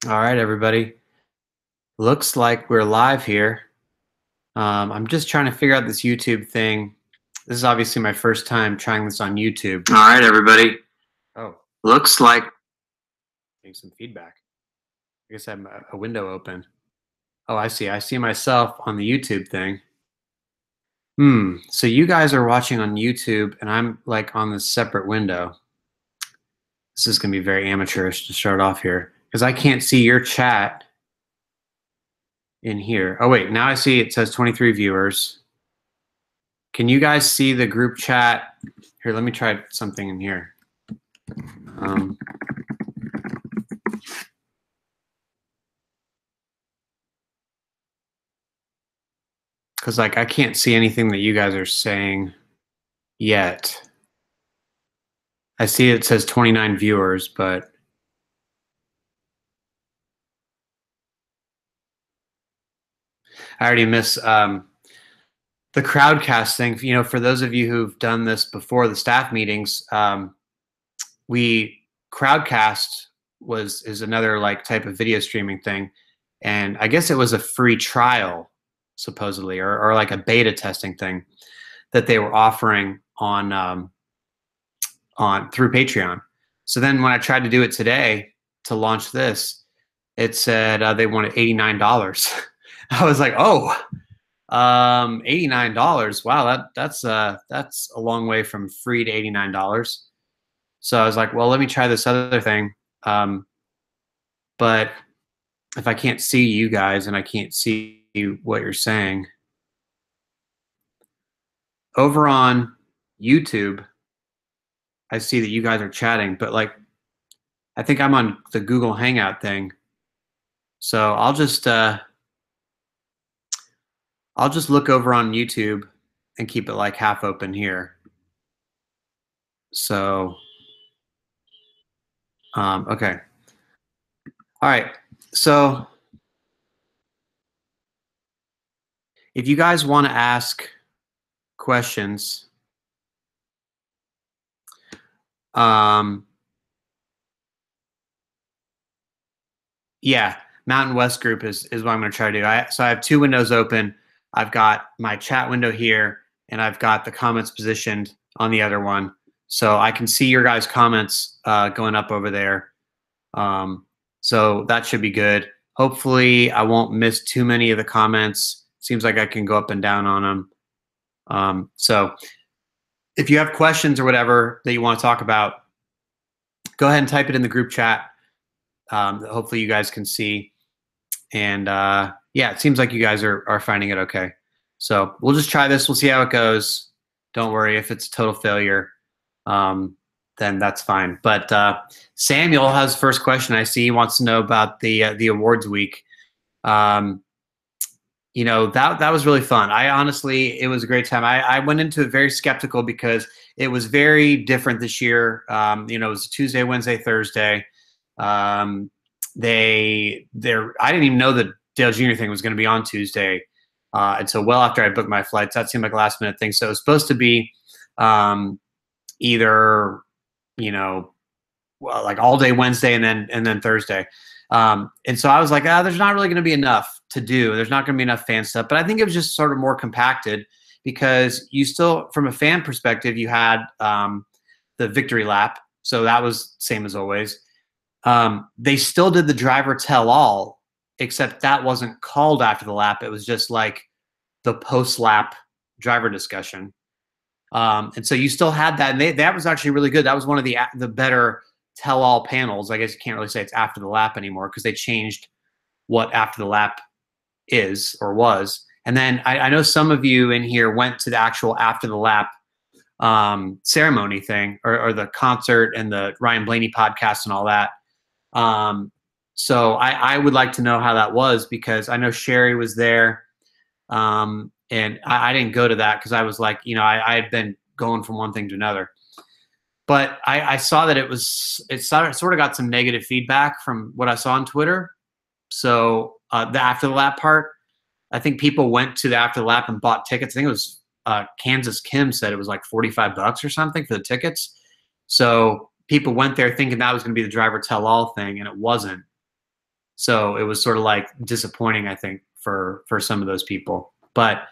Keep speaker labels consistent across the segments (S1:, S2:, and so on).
S1: All right, everybody. Looks like we're live here. I'm just trying to figure out this YouTube thing. This is obviously my first time trying this on YouTube.
S2: All right, everybody.
S1: Oh,
S2: Looks like
S1: getting some feedback. I guess I have a window open. Oh, I see. I see myself on the YouTube thing. So you guys are watching on YouTube, and I'm like on this separate window. This is going to be very amateurish to start off here because I can't see your chat in here. Oh, wait. Now I see it says 23 viewers. Can you guys see the group chat? Here, let me try something in here. Because like I can't see anything that you guys are saying yet. I see it says 29 viewers, but I already miss the crowdcast thing. You know, for those of you who've done this before the staff meetings, we crowdcast is another like type of video streaming thing, and I guess it was a free trial supposedly, or like a beta testing thing that they were offering on through Patreon. So then when I tried to do it today to launch this, it said they wanted $89. I was like, oh, $89. Wow, that's a long way from free to $89. So I was like, well, let me try this other thing. But if I can't see you guys and I can't see what you're saying over on YouTube, I see that you guys are chatting, but like, I think I'm on the Google Hangout thing. So I'll just look over on YouTube and keep it like half open here. So, okay. All right. So if you guys want to ask questions, yeah, Mountain West group is what I'm going to try to do. So I have two windows open. I've got my chat window here, and I've got the comments positioned on the other one. So I can see your guys' comments going up over there. So that should be good. Hopefully I won't miss too many of the comments. Seems like I can go up and down on them. So if you have questions or whatever that you want to talk about, go ahead and type it in the group chat. Hopefully you guys can see. And yeah, it seems like you guys are finding it okay. So we'll just try this. We'll see how it goes. Don't worry if it's a total failure. Then that's fine. But Samuel has the first question. I see he wants to know about the awards week. You know, that was really fun. I honestly, it was a great time. I went into it very skeptical because it was very different this year. You know, it was Tuesday, Wednesday, Thursday. I didn't even know that Dale Jr. thing was going to be on Tuesday until well after I booked my flights. That seemed like a last minute thing. So it was supposed to be either, you know, well, like all day Wednesday and then Thursday. And so I was like, there's not really going to be enough to do. There's not going to be enough fan stuff. But I think it was just sort of more compacted because you still, from a fan perspective, you had the victory lap. So that was same as always. They still did the driver tell all, except that wasn't called after the lap. It was just like the post lap driver discussion. And so you still had that, and that was actually really good. That was one of the better tell-all panels. I guess you can't really say it's after the lap anymore because they changed what after the lap is or was. And then I know some of you in here went to the actual after the lap ceremony thing or the concert and the Ryan Blaney podcast and all that. So I would like to know how that was because I know Sherry was there. And I didn't go to that because I was like, you know, I had been going from one thing to another. But I saw that it sort of got some negative feedback from what I saw on Twitter. So the after the lap part, I think people went to the after the lap and bought tickets. I think it was Kansas Kim said it was like $45 or something for the tickets. So people went there thinking that was going to be the driver tell all thing, and it wasn't. So it was sort of like disappointing, I think, for some of those people. But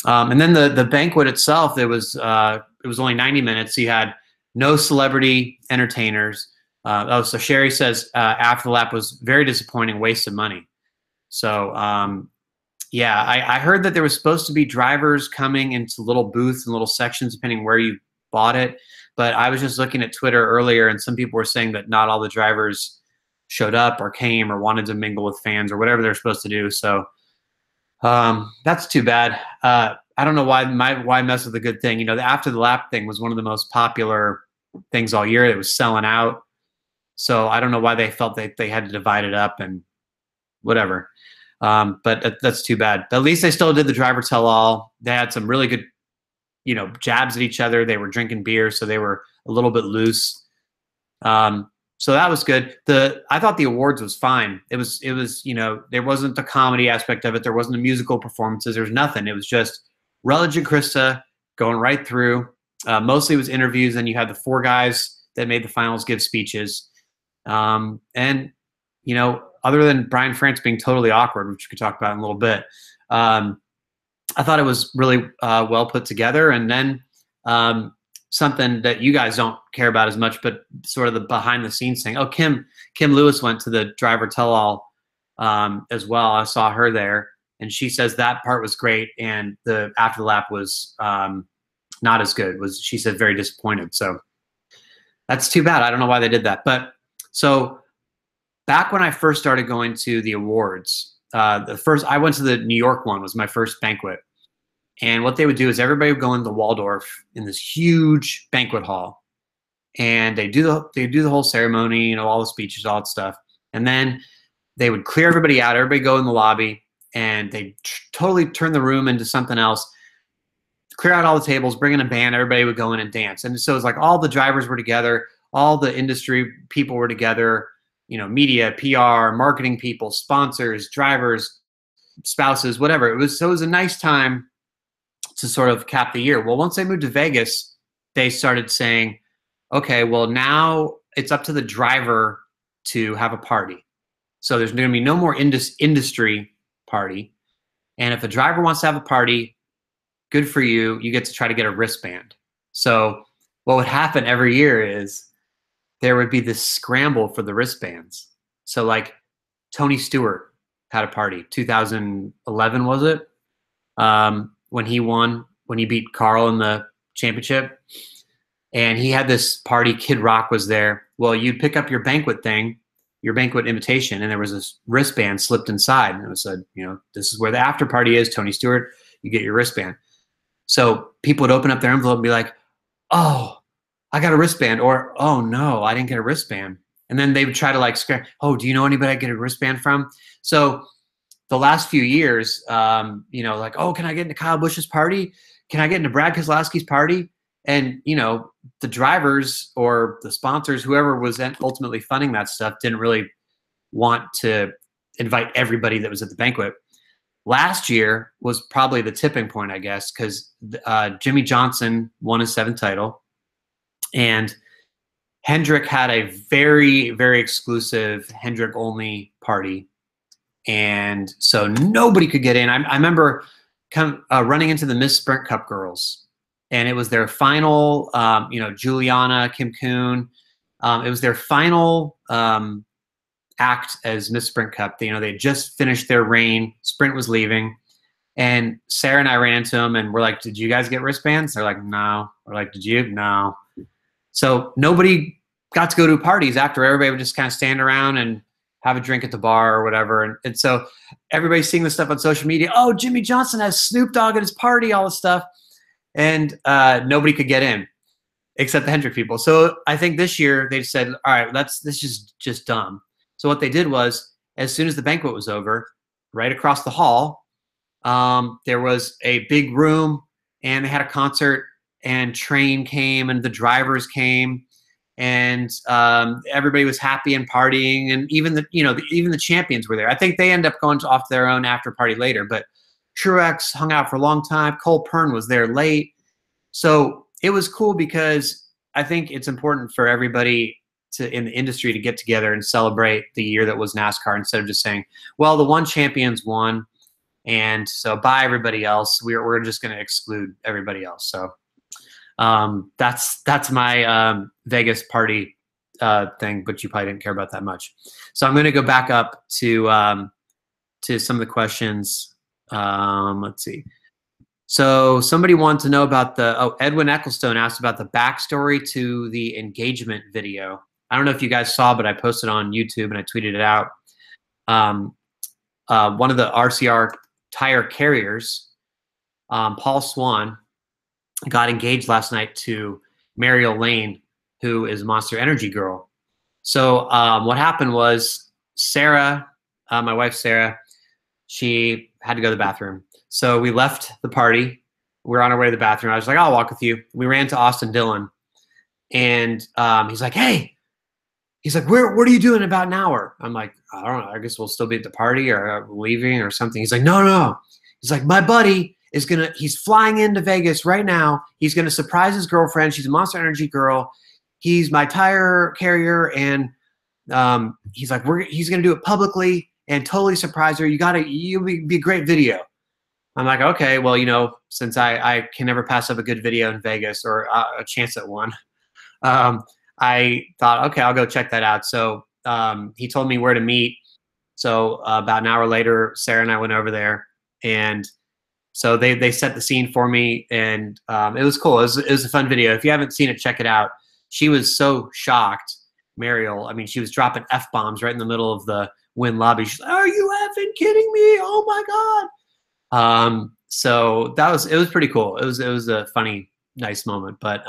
S1: and then the banquet itself, it was only 90 minutes. You had no celebrity entertainers. So Sherry says after the lap was very disappointing, waste of money. So yeah, I heard that there was supposed to be drivers coming into little booths and little sections depending where you bought it. But I was just looking at Twitter earlier, and some people were saying that not all the drivers showed up or came or wanted to mingle with fans or whatever they're supposed to do. So that's too bad. I don't know why mess with a good thing. You know, the after the lap thing was one of the most popular things all year. It was selling out. So I don't know why they felt they had to divide it up and whatever. But that's too bad. But at least they still did the driver tell all. They had some really good, you know, jabs at each other. They were drinking beer, so they were a little bit loose. So that was good. I thought the awards was fine. It was, you know, there wasn't the comedy aspect of it. There wasn't the musical performances. There was nothing. It was just Rutledge and Krista going right through. Mostly it was interviews, and you had the 4 guys that made the finals give speeches. And, you know, other than Brian France being totally awkward, which we could talk about in a little bit, I thought it was really well put together. And then something that you guys don't care about as much, but sort of the behind the scenes thing. Oh, Kim Lewis went to the driver tell all as well. I saw her there, and she says that part was great, and the after the lap was not as good. She said very disappointed. So that's too bad. I don't know why they did that. But so back when I first started going to the awards, I went to the New York one, was my first banquet. And what they would do is everybody would go into the Waldorf in this huge banquet hall, and they do the whole ceremony, you know, all the speeches, all that stuff. And then they would clear everybody out, everybody go in the lobby, and they totally turn the room into something else, clear out all the tables, bring in a band, everybody would go in and dance. And so it's like all the drivers were together, all the industry people were together, you know, media, PR, marketing people, sponsors, drivers, spouses, whatever. It was a nice time to sort of cap the year. Well, once they moved to Vegas, they started saying, okay, well, now it's up to the driver to have a party. So there's going to be no more industry party. And if a driver wants to have a party, good for you. You get to try to get a wristband. So what would happen every year is there would be this scramble for the wristbands. So like Tony Stewart had a party, 2011 was it? When he won, when he beat Carl in the championship. And he had this party, Kid Rock was there. Well, you'd pick up your banquet thing, your banquet invitation, and there was this wristband slipped inside. And it said, you know, this is where the after party is, Tony Stewart, you get your wristband. So people would open up their envelope and be like, oh, I got a wristband, or, oh no, I didn't get a wristband. And then they would try to like, oh, do you know anybody I get a wristband from? So the last few years, you know, like, oh, can I get into Kyle Busch's party? Can I get into Brad Keselowski's party? And, you know, the drivers or the sponsors, whoever was ultimately funding that stuff, didn't really want to invite everybody that was at the banquet. Last year was probably the tipping point, I guess, because Jimmy Johnson won his 7th title. And Hendrick had a very, very exclusive Hendrick-only party. And so nobody could get in. I remember running into the Miss Sprint Cup girls, and it was their final, you know, Juliana, Kim Kuhn. It was their final act as Miss Sprint Cup. You know, they just finished their reign. Sprint was leaving. And Sarah and I ran into them, and we're like, did you guys get wristbands? They're like, no. We're like, did you? No. So nobody got to go to parties after. Everybody would just kind of stand around and have a drink at the bar or whatever. And so everybody's seeing this stuff on social media. Oh, Jimmy Johnson has Snoop Dogg at his party, all this stuff. And nobody could get in except the Hendrick people. So I think this year they said, all right, this is just dumb. So what they did was, as soon as the banquet was over, right across the hall, there was a big room, and they had a concert, and Train came, and the drivers came, and everybody was happy and partying, and even the champions were there. I think they end up going off their own after party later, but Truex hung out for a long time. Cole Pearn was there late. So it was cool because I think it's important for everybody in the industry to get together and celebrate the year that was NASCAR instead of just saying, well, the one champion's won, and so bye everybody else. We're just going to exclude everybody else. So that's my Vegas party thing, but you probably didn't care about that much. So I'm going to go back up to some of the questions. Let's see. So somebody wanted to know about Edwin Ecclestone asked about the backstory to the engagement video. I don't know if you guys saw, but I posted on YouTube and I tweeted it out. One of the RCR tire carriers, Paul Swan, got engaged last night to Mariel Lane, who is Monster Energy girl. So what happened was Sarah, my wife Sarah, she had to go to the bathroom. So we left the party. We were on our way to the bathroom. I was like, I'll walk with you. We ran to Austin Dillon. And he's like, hey. He's like, what are you doing in about an hour? I'm like, I don't know. I guess we'll still be at the party or leaving or something. He's like, no. He's like, my buddy he's flying into Vegas right now. He's going to surprise his girlfriend. She's a Monster Energy girl. He's my tire carrier. And he's like, he's going to do it publicly and totally surprise her. You'll be a great video. I'm like, okay, well, since I can never pass up a good video in Vegas or a chance at one, I thought, okay, I'll go check that out. So he told me where to meet. So about an hour later, Sarah and I went over there, and so they set the scene for me, and it was cool. It was a fun video. If you haven't seen it, check it out. She was so shocked, Mariel. I mean, she was dropping F-bombs right in the middle of the Wynn lobby. She's like, are you effing kidding me? Oh my God. So it was pretty cool. It was a funny, nice moment. But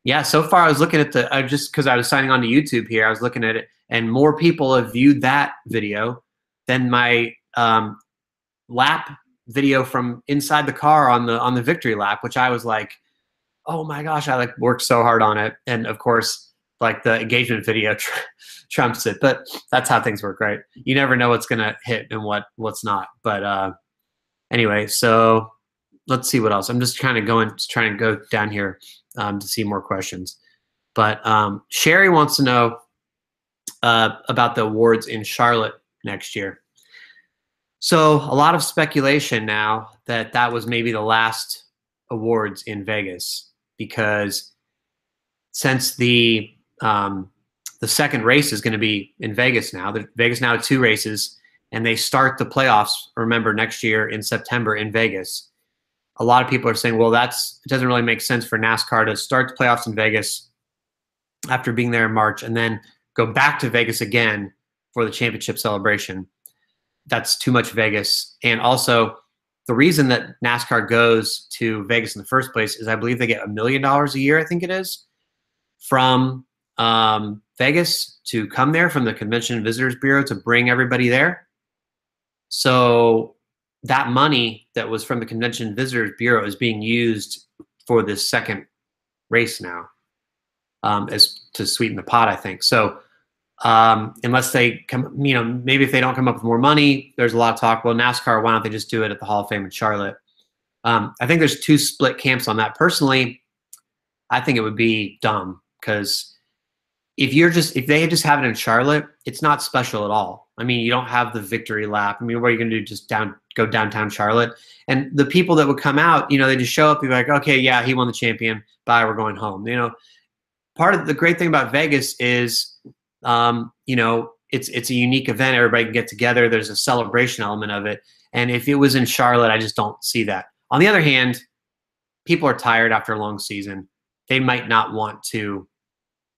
S1: yeah, so far I was looking at just because I was signing on to YouTube here, I was looking at it, and more people have viewed that video than my lap video from inside the car on the victory lap, which I was like, oh my gosh, I worked so hard on it. And of course, the engagement video trumps it, but that's how things work, right? You never know what's gonna hit and what's not. But anyway, so let's see what else. I'm just trying to go down here to see more questions. But Sherry wants to know about the awards in Charlotte next year. So a lot of speculation now that was maybe the last awards in Vegas, because since the second race is going to be in Vegas now, Vegas now has 2 races, and they start the playoffs, remember, next year in September in Vegas. A lot of people are saying, well, it doesn't really make sense for NASCAR to start the playoffs in Vegas after being there in March and then go back to Vegas again for the championship celebration. That's too much Vegas. And also, the reason that NASCAR goes to Vegas in the first place is I believe they get $1 million a year, I think it is, from Vegas to come there, from the Convention and Visitors Bureau to bring everybody there. So that money that was from the Convention and Visitors Bureau is being used for this second race now, as to sweeten the pot, I think. So unless they come, maybe if they don't come up with more money, there's a lot of talk. Well, NASCAR, why don't they just do it at the Hall of Fame in Charlotte? I think there's 2 split camps on that. Personally, I think it would be dumb, because if they just have it in Charlotte, it's not special at all. I mean, you don't have the victory lap. I mean, what are you going to do? Just go downtown Charlotte? And the people that would come out, they just show up, be like, okay, yeah, he won the champion. Bye, we're going home. Part of the great thing about Vegas is, it's a unique event. Everybody can get together. There's a celebration element of it. And if it was in Charlotte, I just don't see that. On the other hand, people are tired after a long season. They might not want to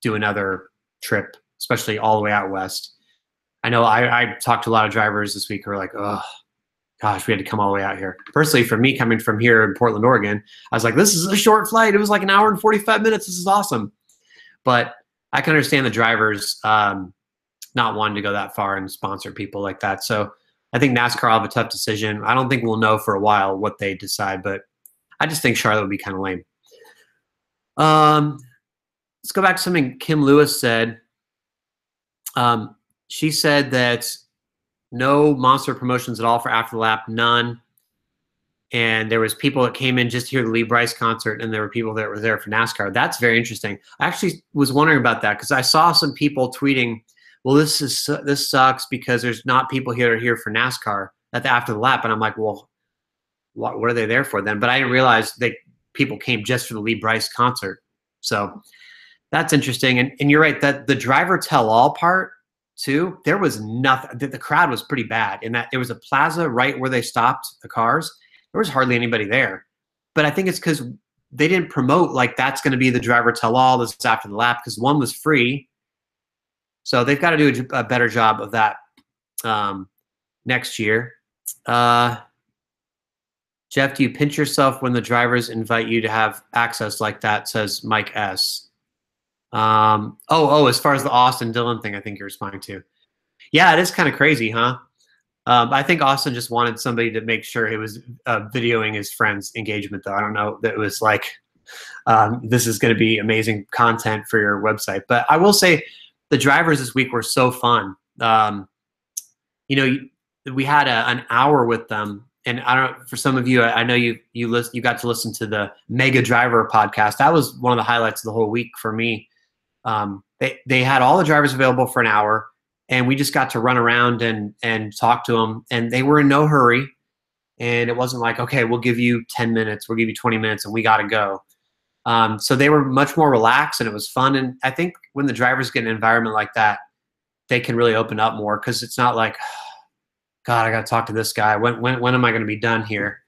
S1: do another trip, especially all the way out west. I know I talked to a lot of drivers this week who are like, oh, gosh, we had to come all the way out here. Personally, for me, coming from here in Portland, Oregon, I was like, this is a short flight. It was like an hour and 45 minutes. This is awesome. But I can understand the drivers not wanting to go that far and sponsor people like that. So I think NASCAR will have a tough decision. I don't think we'll know for a while what they decide, but I just think Charlotte would be kind of lame. Let's go back to something Kim Lewis said. She said that no monster promotions at all for After the Lap, none. and there was people that came in just to hear the Lee Brice concert, and there were people that were there for NASCAR. That's very interesting. I actually was wondering about that because I saw some people tweeting, well, this sucks because there's not people here for NASCAR after the lap. And I'm like, well, what are they there for then? But I didn't realize that people came just for the Lee Brice concert. So that's interesting. And you're right, that the driver tell all part too, there was nothing. The crowd was pretty bad in that there was a plaza right where they stopped the cars. There was hardly anybody there. But I think it's because they didn't promote like that's going to be the driver tell all this after the lap, because one was free. So they've got to do a better job of that next year. Jeff, do you pinch yourself when the drivers invite you to have access like that, says Mike S. As far as the Austin Dillon thing, I think you're responding to. Yeah, it is kind of crazy, huh? I think Austin just wanted somebody to make sure he was videoing his friend's engagement, though. I don't know that it was like, this is going to be amazing content for your website. But I will say the drivers this week were so fun. We had an hour with them. And I don't know, for some of you, I know you got to listen to the Mega Driver podcast. That was one of the highlights of the whole week for me. They had all the drivers available for an hour, and we just got to run around and talk to them. And they were in no hurry. And it wasn't like, okay, we'll give you 10 minutes, we'll give you 20 minutes, and we got to go. So they were much more relaxed, and it was fun. And I think when the drivers get an environment like that, they can really open up more, because it's not like, God, I got to talk to this guy. When am I going to be done here?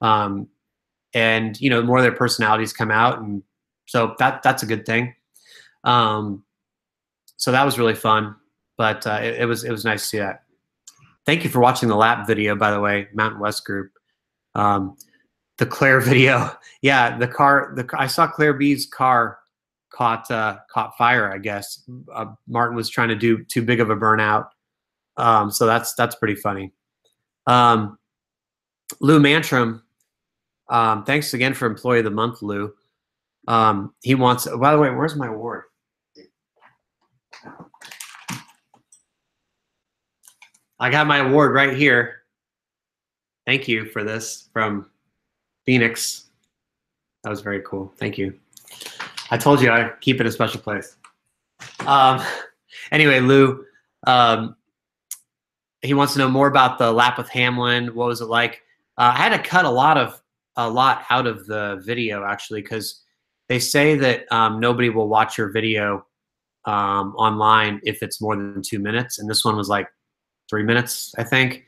S1: And more of their personalities come out, and so that's a good thing. So that was really fun, but it was nice to see that. Thank you for watching the lap video, by the way, Mountain West Group. The Claire video, yeah, the car. I saw Claire B's car caught fire. I guess Martin was trying to do too big of a burnout. So that's pretty funny. Lou Mantram, thanks again for Employee of the Month, Lou. He wants, by the way, where's my award? I got my award right here. Thank you for this from Phoenix. That was very cool. Thank you. I told you I'd keep it a special place. Anyway, Lou, he wants to know more about the lap with Hamlin. What was it like? I had to cut a lot out of the video, actually, because they say that nobody will watch your video online if it's more than 2 minutes, and this one was like 3 minutes, I think.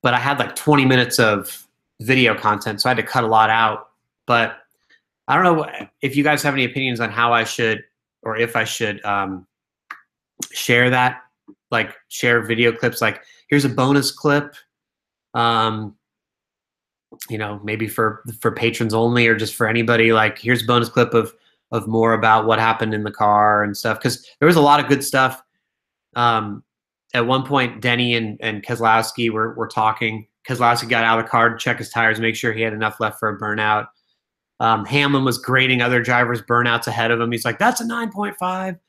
S1: But I had like 20 minutes of video content, so I had to cut a lot out. But I don't know if you guys have any opinions on how I should, or if I should share that, like share video clips. Like, here's a bonus clip, maybe for patrons only, or just for anybody. Like, here's a bonus clip of more about what happened in the car and stuff, because there was a lot of good stuff. At one point, Denny and Keselowski were talking. Keselowski got out of the car to check his tires, make sure he had enough left for a burnout. Hamlin was grading other drivers' burnouts ahead of him. He's like, that's a 9.5,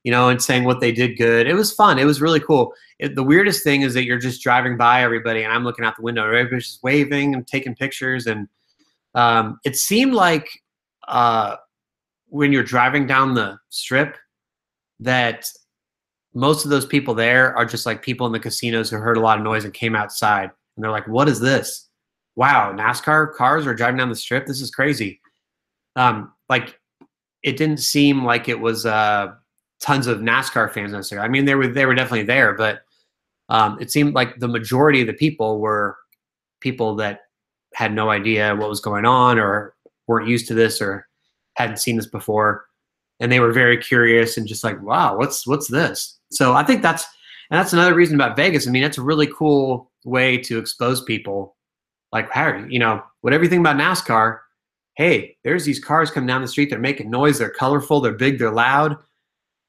S1: and saying what they did good. It was fun. It was really cool. The weirdest thing is that you're just driving by everybody, and I'm looking out the window. Everybody's just waving and taking pictures. And it seemed like when you're driving down the strip that most of those people there are just like people in the casinos who heard a lot of noise and came outside. And they're like, what is this? Wow, NASCAR cars are driving down the strip? This is crazy. Like, it didn't seem like it was tons of NASCAR fans necessarily. I mean, they were definitely there, but it seemed like the majority of the people were people that had no idea what was going on, or weren't used to this, or hadn't seen this before. And they were very curious and just like, wow, what's this? So I think that's another reason about Vegas. I mean, it's a really cool way to expose people. Like, Harry, whatever you think about NASCAR, hey, there's these cars coming down the street. They're making noise. They're colorful. They're big. They're loud.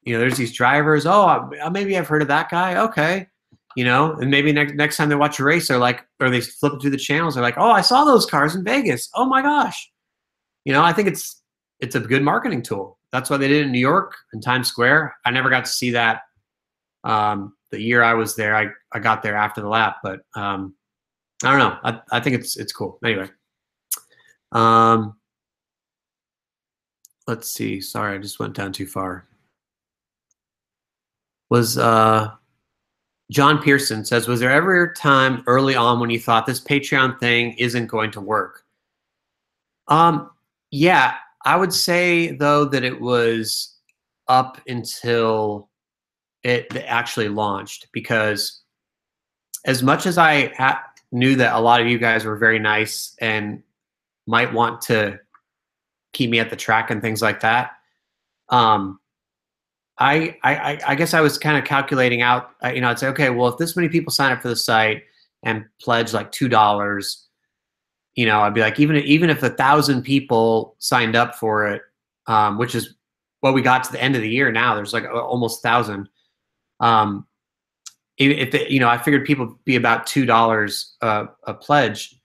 S1: There's these drivers. Oh, maybe I've heard of that guy. Okay. And maybe next time they watch a race, they're like, or they flip through the channels, they're like, oh, I saw those cars in Vegas. Oh my gosh. I think it's a good marketing tool. That's why they did it in New York in Times Square. I never got to see that the year I was there. I got there after the lap, but I don't know. I think it's cool. Anyway, Um, let's see. Sorry, I just went down too far. Was John Pearson says, was there ever a time early on when you thought this Patreon thing isn't going to work? Yeah, I would say though that it was up until it actually launched, because as much as I knew that a lot of you guys were very nice and might want to keep me at the track and things like that, um, I guess I was kind of calculating out, I'd say, okay, well, if this many people sign up for the site and pledge like $2, I'd be like, even if 1,000 people signed up for it, which is what we got to the end of the year. Now there's like almost 1,000. I figured people would be about $2 a pledge.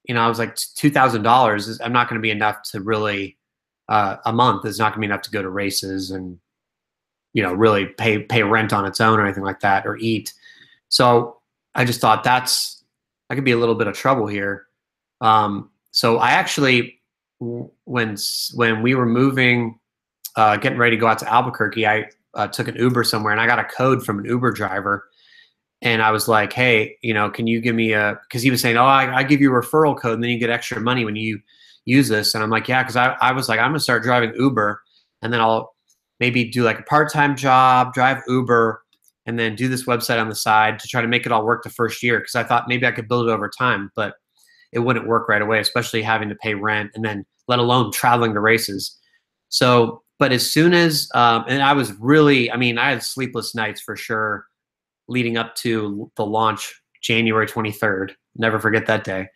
S1: I was like, $2,000 is, I'm not going to be enough to really, a month is not going to be enough to go to races and, really pay rent on its own or anything like that, or eat. So I just thought I could be a little bit of trouble here. So I actually, when we were moving, getting ready to go out to Albuquerque, I took an Uber somewhere and I got a code from an Uber driver. And I was like, hey, can you give me because he was saying, oh, I give you a referral code and then you get extra money when you use this. And I'm like, yeah, because I was like, I'm going to start driving Uber and then I'll maybe do like a part-time job, drive Uber, and then do this website on the side to try to make it all work the first year. Because I thought maybe I could build it over time, but it wouldn't work right away, especially having to pay rent and then let alone traveling to races. So, but as soon as, and I was really, I had sleepless nights for sure leading up to the launch, January 23rd. Never forget that day.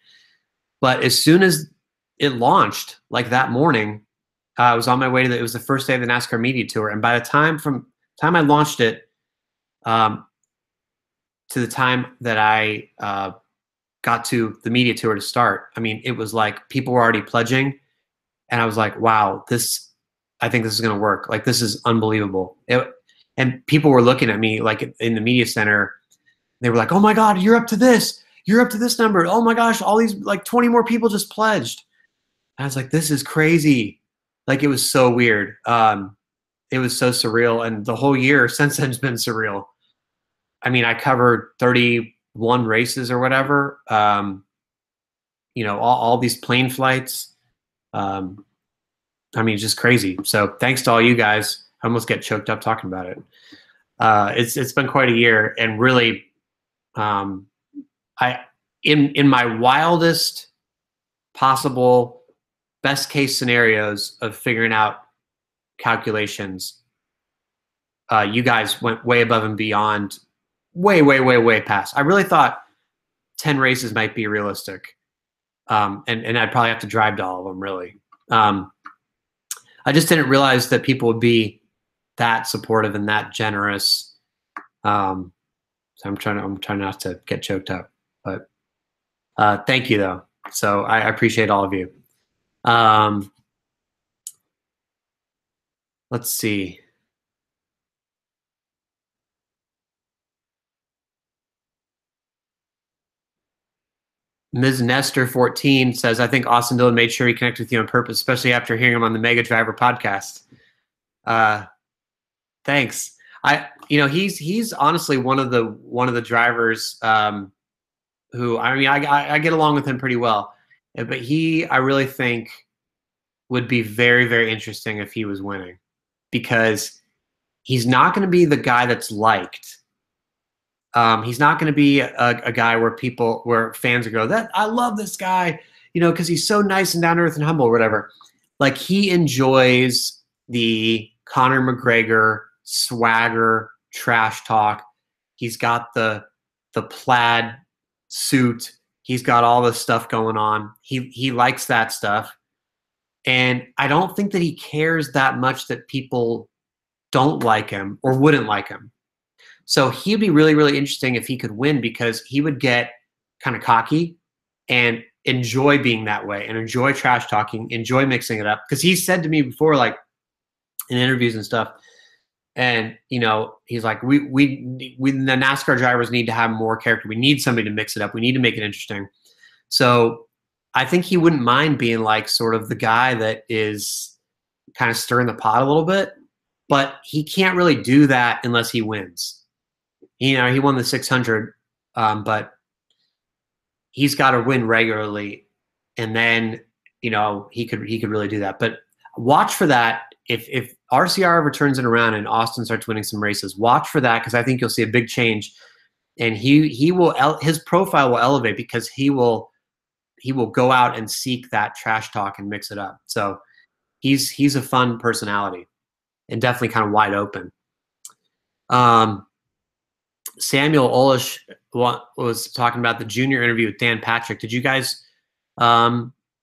S1: But as soon as it launched, like that morning, I was on my way it was the first day of the NASCAR media tour. And by the time I launched it, to the time that I got to the media tour to start, it was like people were already pledging. And I was like, wow, I think this is going to work. Like, this is unbelievable. And people were looking at me like in the media center. They were like, oh my God, you're up to this. You're up to this number. Oh my gosh, all these like 20 more people just pledged. And I was like, this is crazy. Like, it was so weird. It was so surreal. And the whole year since then has been surreal. I covered 31 races or whatever. All these plane flights. Just crazy. So thanks to all you guys. I almost get choked up talking about it. It's been quite a year, and really, in my wildest possible best case scenarios of figuring out calculations, you guys went way above and beyond, way past. I really thought 10 races might be realistic, and I'd probably have to drive to all of them. Really, I just didn't realize that people would be that supportive and that generous. So I'm trying not to get choked up, but thank you though. So I appreciate all of you. Let's see. Ms. Nestor 14 says, I think Austin Dillon made sure he connected with you on purpose, especially after hearing him on the Mega Driver podcast. Thanks. He's honestly one of the drivers who I get along with him pretty well, but I really think would be very, very interesting if he was winning, because he's not going to be the guy that's liked. He's not going to be a guy where fans will go, that I love this guy, because he's so nice and down to earth and humble or whatever. Like, he enjoys the Conor McGregor swagger, trash talk. He's got the plaid suit. He's got all this stuff going on. He likes that stuff. And I don't think that he cares that much that people don't like him or wouldn't like him. So he'd be really, really interesting if he could win, because he would get kind of cocky and enjoy being that way and enjoy trash talking, enjoy mixing it up. Because he said to me before, like in interviews and stuff, and he's like, we the NASCAR drivers need to have more character. We need somebody to mix it up. We need to make it interesting. So I think he wouldn't mind being like sort of the guy that is kind of stirring the pot a little bit, but he can't really do that unless he wins. You know, he won the 600, but he's got to win regularly, and then he could really do that. But watch for that. If RCR ever turns it around and Austin starts winning some races, watch for that, because I think you'll see a big change, and his profile will elevate because he will go out and seek that trash talk and mix it up. So he's a fun personality and definitely kind of wide open. Samuel Olish was talking about the junior interview with Dan Patrick. Did you guys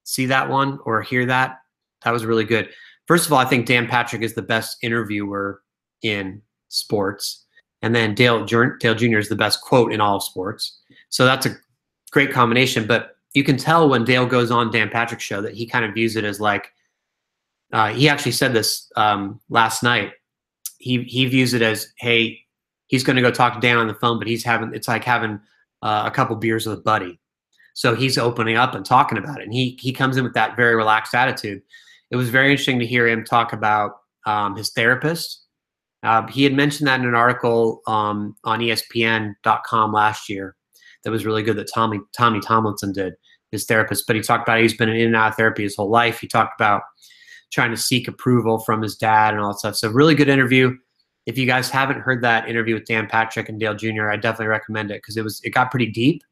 S1: see that one or hear that? That was really good. First of all, I think Dan Patrick is the best interviewer in sports. And then Dale Jr. is the best quote in all of sports. So that's a great combination. But you can tell when Dale goes on Dan Patrick's show that he kind of views it as like, he actually said this last night. He views it as, hey, he's going to go talk to Dan on the phone, but it's like having a couple beers with a buddy. So he's opening up and talking about it. And he comes in with that very relaxed attitude. It was very interesting to hear him talk about his therapist. He had mentioned that in an article on ESPN.com last year that was really good that Tommy Tomlinson did, his therapist. But he talked about he's been in and out of therapy his whole life. He talked about trying to seek approval from his dad and all that stuff. So really good interview. If you guys haven't heard that interview with Dan Patrick and Dale Jr., I definitely recommend it because it got pretty deep,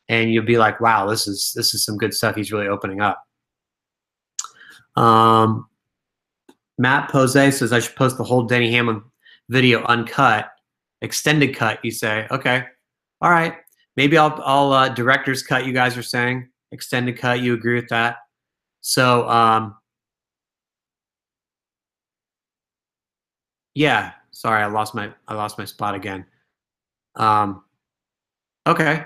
S1: and you'll be like, wow, this is some good stuff. He's really opening up. Matt Pose says I should post the whole Denny Hamlin video uncut, extended cut. You say, okay, all right, maybe I'll director's cut. You guys are saying extended cut. You agree with that? So yeah. Sorry, I lost my spot again. Okay.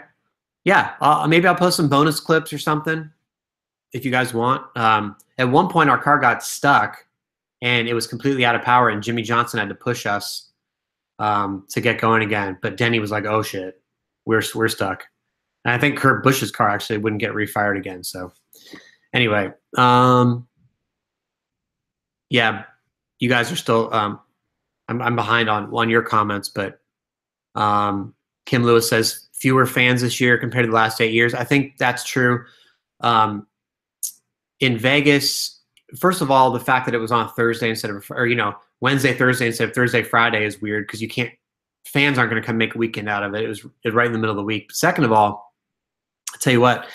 S1: Yeah, maybe I'll post some bonus clips or something if you guys want. At one point, our car got stuck, and it was completely out of power, and Jimmy Johnson had to push us to get going again. But Denny was like, "Oh shit, we're stuck." And I think Kurt Busch's car actually wouldn't get refired again. So anyway, yeah, you guys are still. I'm behind on your comments, but Kim Lewis says fewer fans this year compared to the last 8 years. I think that's true. In Vegas, first of all, the fact that it was on Thursday instead of, Wednesday, Thursday instead of Thursday, Friday is weird because fans aren't going to come make a weekend out of it. It was right in the middle of the week. But second of all, I'll tell you what,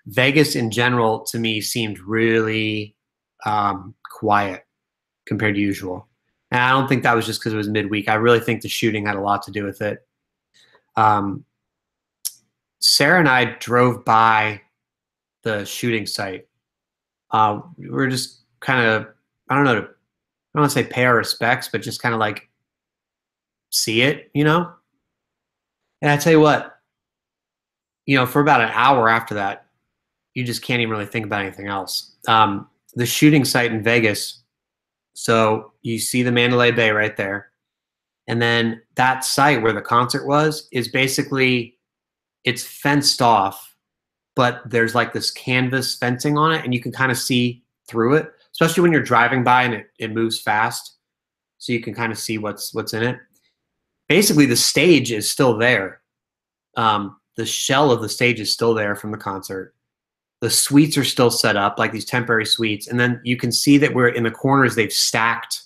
S1: Vegas in general to me seemed really quiet compared to usual. And I don't think that was just because it was midweek. I really think the shooting had a lot to do with it. Sarah and I drove by the shooting site. We were just kind of, I don't want to say pay our respects, but just kind of like see it, And I tell you what, for about an hour after that, you just can't even really think about anything else. The shooting site in Vegas, so you see the Mandalay Bay right there. And then that site where the concert was is basically, it's fenced off, but there's like this canvas fencing on it, and you can kind of see through it, especially when you're driving by and it moves fast. So you can kind of see what's in it. Basically, the stage is still there. The shell of the stage is still there from the concert. The suites are still set up, like these temporary suites. And then you can see that we're in the corners, they've stacked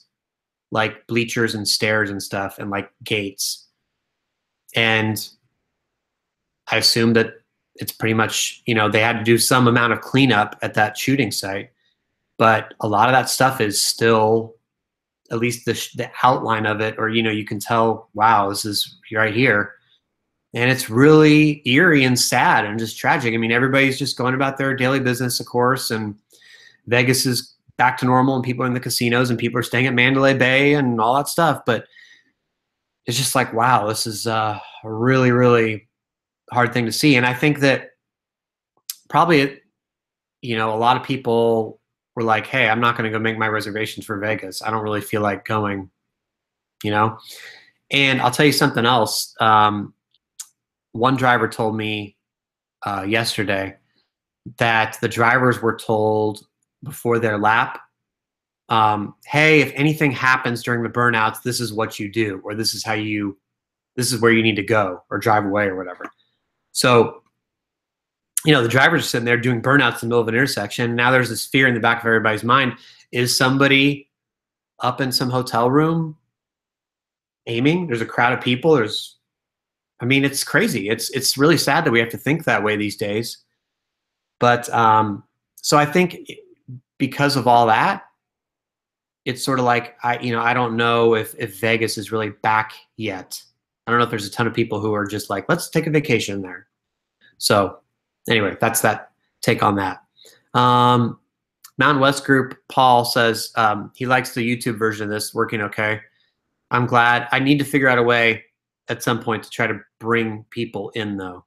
S1: like bleachers and stairs and stuff and like gates. And I assume that it's pretty much, they had to do some amount of cleanup at that shooting site. But a lot of that stuff is still, at least the outline of it, or, you can tell, wow, this is right here. And it's really eerie and sad and just tragic. I mean, everybody's just going about their daily business, of course, and Vegas is back to normal, and people are in the casinos, and people are staying at Mandalay Bay and all that stuff. But it's just like, wow, this is a really, really hard thing to see. And I think that probably, a lot of people were like, hey, I'm not going to go make my reservations for Vegas. I don't really feel like going, And I'll tell you something else. One driver told me yesterday that the drivers were told before their lap, hey, if anything happens during the burnouts, this is what you do, or this is where you need to go or drive away or whatever. So, the drivers are sitting there doing burnouts in the middle of an intersection. Now there's this fear in the back of everybody's mind. Is somebody up in some hotel room aiming? There's a crowd of people. It's crazy. It's really sad that we have to think that way these days. But so I think because of all that, it's sort of like I don't know if Vegas is really back yet. I don't know if there's a ton of people who are just like, let's take a vacation there. So anyway, that's that take on that. Mountain West Group, Paul says he likes the YouTube version of this, working okay. I'm glad. I need to figure out a way at some point to try to bring people in, though,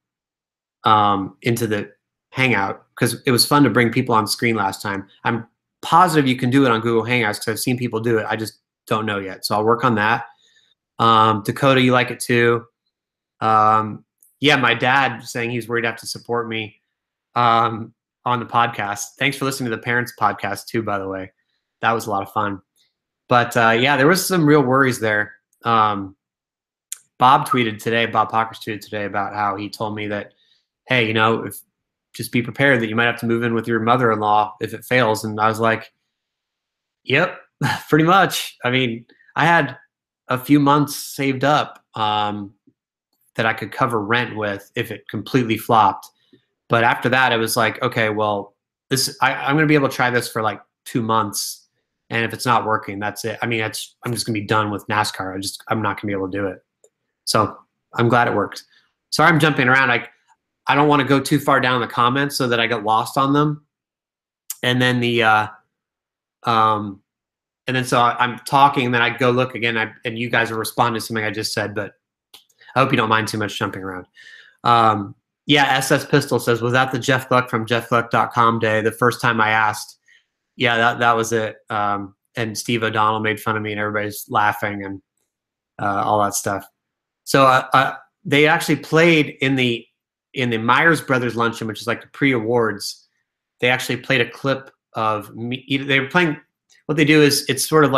S1: into the Hangout, because it was fun to bring people on screen last time. I'm positive you can do it on Google Hangouts because I've seen people do it. I just don't know yet. So I'll work on that. Dakota, you like it too. Yeah, my dad saying he's worried to have to support me on the podcast. Thanks for listening to the Parents podcast too, by the way. That was a lot of fun. But yeah, there was some real worries there. Bob Pockers tweeted today about how he told me that, hey, just be prepared that you might have to move in with your mother-in-law if it fails. And I was like, yep, pretty much. I had a few months saved up that I could cover rent with if it completely flopped. But after that, it was like, okay, well, I'm going to be able to try this for like 2 months. And if it's not working, that's it. I'm just going to be done with NASCAR. I'm not going to be able to do it. So I'm glad it worked. Sorry, I'm jumping around. I don't want to go too far down the comments so that I get lost on them. And then so I'm talking, and then I go look again, and you guys are responding to something I just said, but I hope you don't mind too much jumping around. Yeah, SS Pistol says, was that the Jeff Gluck from jeffgluck.com day? The first time I asked, yeah, that was it. And Steve O'Donnell made fun of me, and everybody's laughing and all that stuff. So they actually played in the Myers Brothers luncheon, which is like the pre-awards. They actually played a clip of me. They were playing. What they do is it's sort of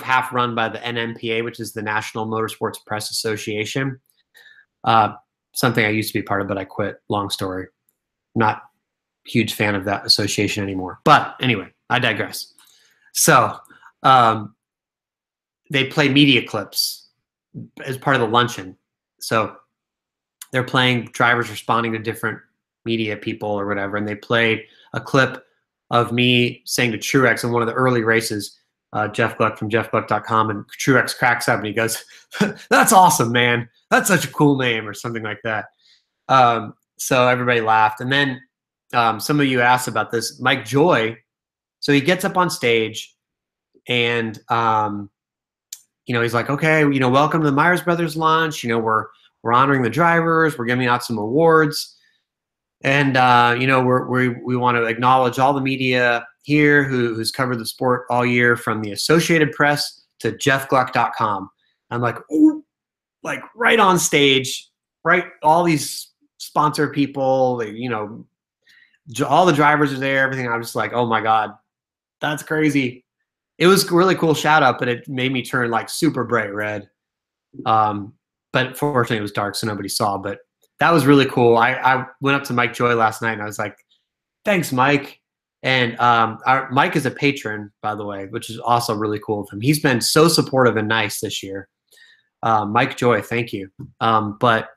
S1: half run by the NMPA, which is the National Motorsports Press Association. Something I used to be part of, but I quit. Long story. Not a huge fan of that association anymore. But anyway, I digress. So they play media clips as part of the luncheon. So they're playing drivers responding to different media people or whatever, and they played a clip of me saying to Truex in one of the early races, Jeff Gluck from jeffgluck.com, and Truex cracks up and he goes, that's awesome, man. That's such a cool name, or something like that. So everybody laughed. And then some of you asked about this. Mike Joy, so he gets up on stage and he's like, okay, welcome to the Myers Brothers lunch. We're honoring the drivers. We're giving out some awards. And, we want to acknowledge all the media here who's covered the sport all year, from the Associated Press to jeffgluck.com. I'm like, ooh, like right on stage, right? All these sponsor people, all the drivers are there, everything. I'm just like, oh my God, that's crazy. It was a really cool shout out, but it made me turn like super bright red. But fortunately it was dark, so nobody saw, but that was really cool. I went up to Mike Joy last night and I was like, thanks, Mike. And Mike is a patron, by the way, which is also really cool of him. He's been so supportive and nice this year. Mike Joy, thank you. But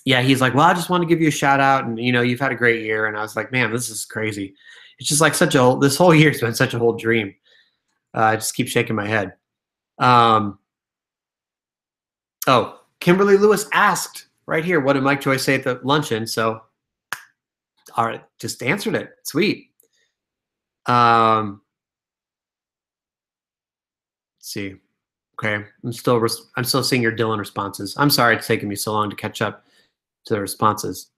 S1: yeah, he's like, well, I just want to give you a shout out, and you've had a great year. And I was like, man, this is crazy. It's just like this whole year's been such a whole dream. I just keep shaking my head. Oh, Kimberly Lewis asked right here, what did Mike Joy say at the luncheon? So, all right, just answered it. Sweet. Let's see. Okay, I'm still seeing your Dylan responses. I'm sorry it's taking me so long to catch up to the responses.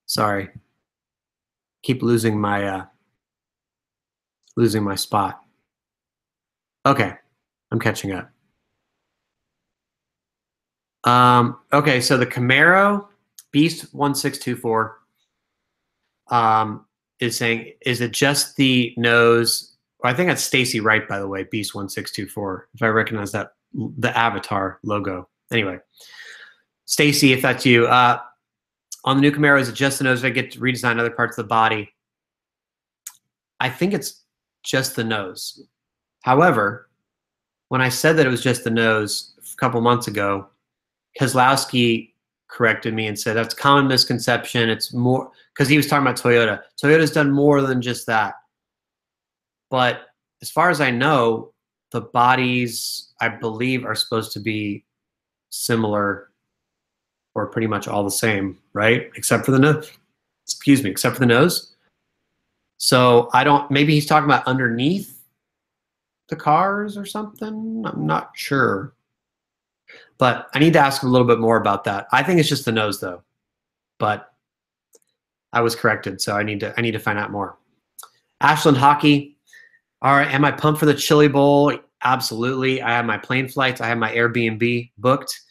S1: Sorry. Keep losing my spot. Okay. I'm catching up. Okay, so the Camaro Beast 1624 is saying, is it just the nose? Well, I think that's Stacy Wright, by the way, Beast 1624. If I recognize that, the avatar logo. Anyway, Stacy, if that's you, on the new Camaro, is it just the nose? Or I get to redesign other parts of the body? I think it's just the nose. However, when I said that it was just the nose a couple months ago, Keselowski corrected me and said that's a common misconception. It's more because he was talking about Toyota. Toyota's done more than just that. But as far as I know, the bodies, I believe, are supposed to be similar or pretty much all the same, right? Except for the nose. Excuse me, except for the nose. So I don't, maybe he's talking about underneath the cars or something. I'm not sure. But I need to ask him a little bit more about that. I think it's just the nose, though. But I was corrected, so I need to find out more. Ashland Hockey. All right, am I pumped for the Chili Bowl? Absolutely. I have my plane flights. I have my Airbnb booked.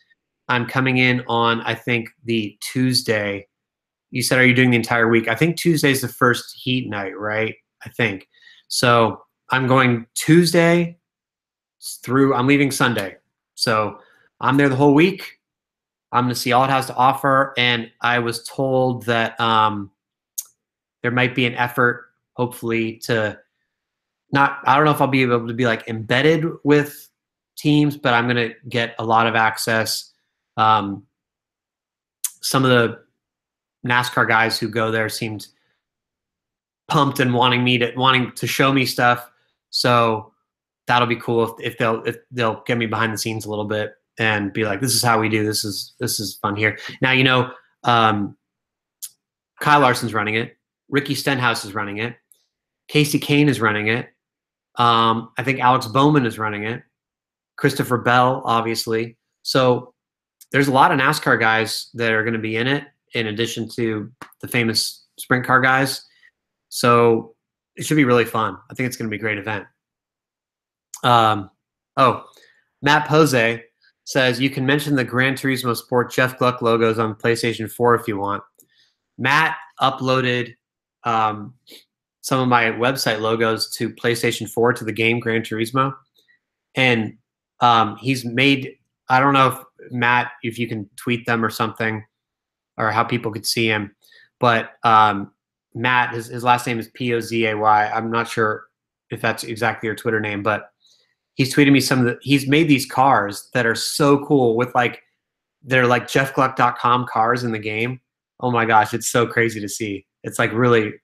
S1: I'm coming in on, I think, the Tuesday. You said, are you doing the entire week? I think Tuesday's the first heat night, right? I think. So I'm going Tuesday through, I'm leaving Sunday. So I'm there the whole week. I'm going to see all it has to offer. And I was told that there might be an effort, hopefully, to not, I don't know if I'll be able to be like embedded with teams, but I'm going to get a lot of access. Some of the NASCAR guys who go there seemed pumped and wanting to show me stuff. So that'll be cool if they'll get me behind the scenes a little bit and be like, this is how we do. This is fun here. Now, you know, Kyle Larson's running it. Ricky Stenhouse is running it. Casey Kane is running it. I think Alex Bowman is running it. Christopher Bell, obviously. So there's a lot of NASCAR guys that are going to be in it, in addition to the famous sprint car guys. So it should be really fun. I think it's going to be a great event. Matt Pose says, you can mention the Gran Turismo Sport Jeff Gluck logos on PlayStation 4 if you want. Matt uploaded some of my website logos to PlayStation 4 to the game Gran Turismo. And he's made, I don't know if Matt, if you can tweet them or something, or how people could see him. But Matt, his last name is Pozay. I'm not sure if that's exactly your Twitter name, but he's tweeted me he's made these cars that are so cool with they're like jeffgluck.com cars in the game. Oh my gosh, it's so crazy to see. It's like really,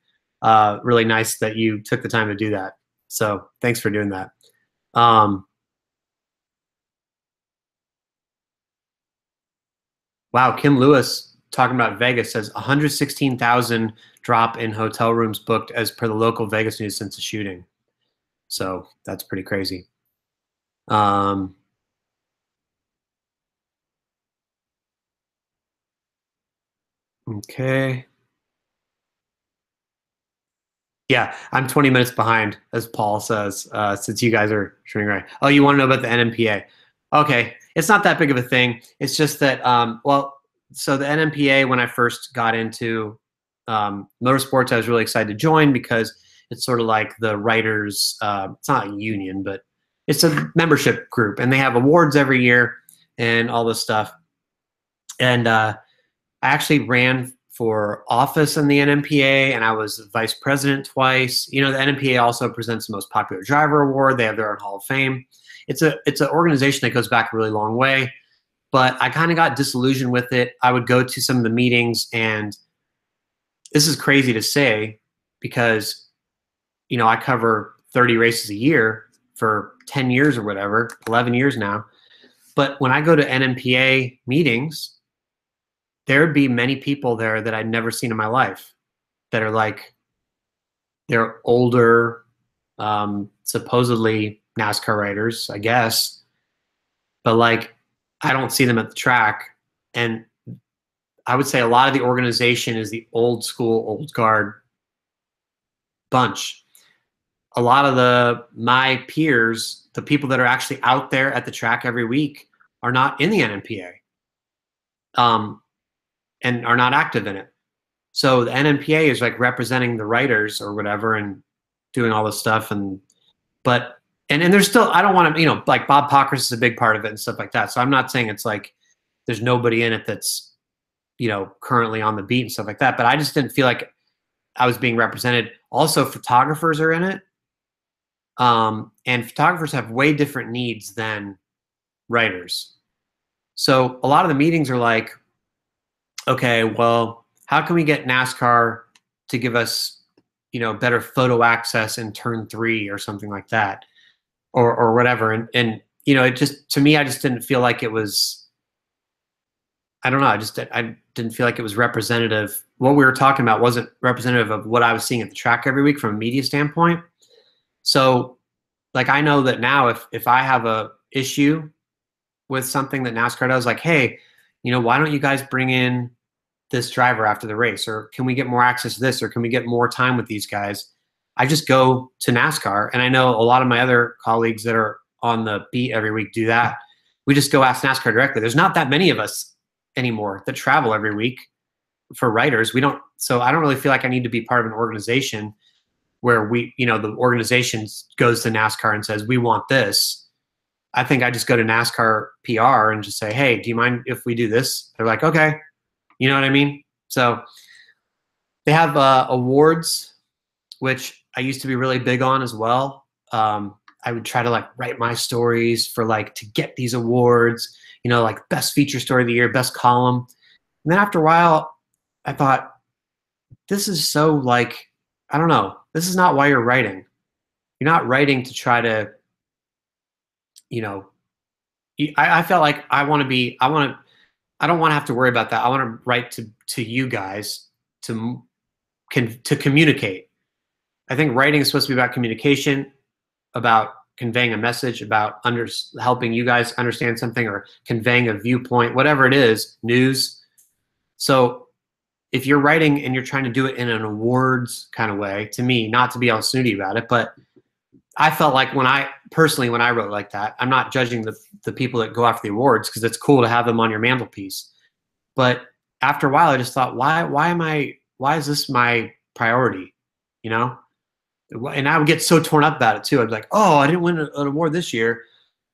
S1: really nice that you took the time to do that. So thanks for doing that. Wow, Kim Lewis talking about Vegas says 116,000 drop in hotel rooms booked as per the local Vegas news since the shooting. So that's pretty crazy. Okay. Yeah, I'm 20 minutes behind, as Paul says, since you guys are shooting right. Oh, you want to know about the NMPA? Okay, it's not that big of a thing. It's just that, so the NMPA, when I first got into motorsports, I was really excited to join because it's sort of like the writers, it's not a union, but it's a membership group, and they have awards every year and all this stuff. And I actually ran for office in the NMPA, and I was vice president twice. You know, the NMPA also presents the most popular driver award. They have their own Hall of Fame. It's an organization that goes back a really long way, but I kind of got disillusioned with it. I would go to some of the meetings, and this is crazy to say because, you know, I cover 30 races a year for 10 years or whatever, 11 years now. But when I go to NMPA meetings, there'd be many people there that I'd never seen in my life that are like, they're older, supposedly NASCAR riders, I guess. But like, I don't see them at the track. And I would say a lot of the organization is the old school, old guard bunch. A lot of my peers the people that are actually out there at the track every week are not in the NMPA, and are not active in it. So the NMPA is like representing the writers or whatever and doing all this stuff. And there's still, I don't want to, like Bob Pockris is a big part of it and stuff like that. So I'm not saying it's like there's nobody in it that's, currently on the beat and stuff like that. But I just didn't feel like I was being represented. Also, photographers are in it. And photographers have way different needs than writers. So a lot of the meetings are like, okay, well, how can we get NASCAR to give us, better photo access in turn 3 or something like that, or whatever. And it just, to me, I just didn't feel like it was, I don't know. I didn't feel like it was representative. What we were talking about wasn't representative of what I was seeing at the track every week from a media standpoint. So like, I know that now if I have a issue with something that NASCAR does, like, hey, why don't you guys bring in this driver after the race, or can we get more access to this, or can we get more time with these guys? I just go to NASCAR, and I know a lot of my other colleagues that are on the beat every week do that. We just go ask NASCAR directly. There's not that many of us anymore that travel every week for writers. So I don't really feel like I need to be part of an organization where the organization goes to NASCAR and says, we want this. I think I just go to NASCAR PR and just say, hey, do you mind if we do this? They're like, okay. You know what I mean? So they have awards, which I used to be really big on as well. I would try to like write my stories for like to get these awards, like best feature story of the year, best column. And then after a while, I thought, this is so like, I don't know. This is not why you're writing. You're not writing to try to, I felt like I don't want to have to worry about that. I want to write to you guys to communicate. I think writing is supposed to be about communication, about conveying a message, about helping you guys understand something or conveying a viewpoint, whatever it is, news. So if you're writing and you're trying to do it in an awards kind of way, to me, not to be all snooty about it, but I felt like when I wrote like that, I'm not judging the people that go after the awards, because it's cool to have them on your mantelpiece. But after a while, I just thought, why is this my priority? And I would get so torn up about it too. I'd be like, oh, I didn't win an award this year.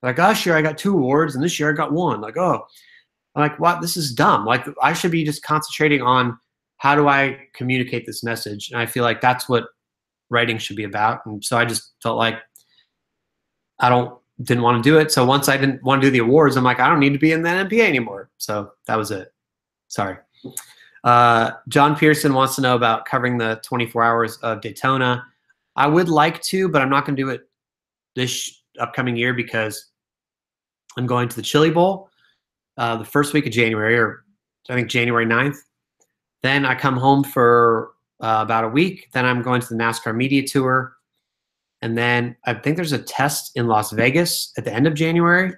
S1: Like last year I got 2 awards and this year I got 1. Like, oh, I'm like, what? This is dumb. Like I should be just concentrating on how do I communicate this message? And I feel like that's what writing should be about. And so I just felt like didn't want to do it. So once I didn't want to do the awards, I'm like, I don't need to be in the NPA anymore. So that was it. Sorry. John Pearson wants to know about covering the 24 hours of Daytona. I would like to, but I'm not going to do it this upcoming year because I'm going to the Chili Bowl the first week of January, or I think January 9th. Then I come home for about a week. Then I'm going to the NASCAR media tour. And then I think there's a test in Las Vegas at the end of January,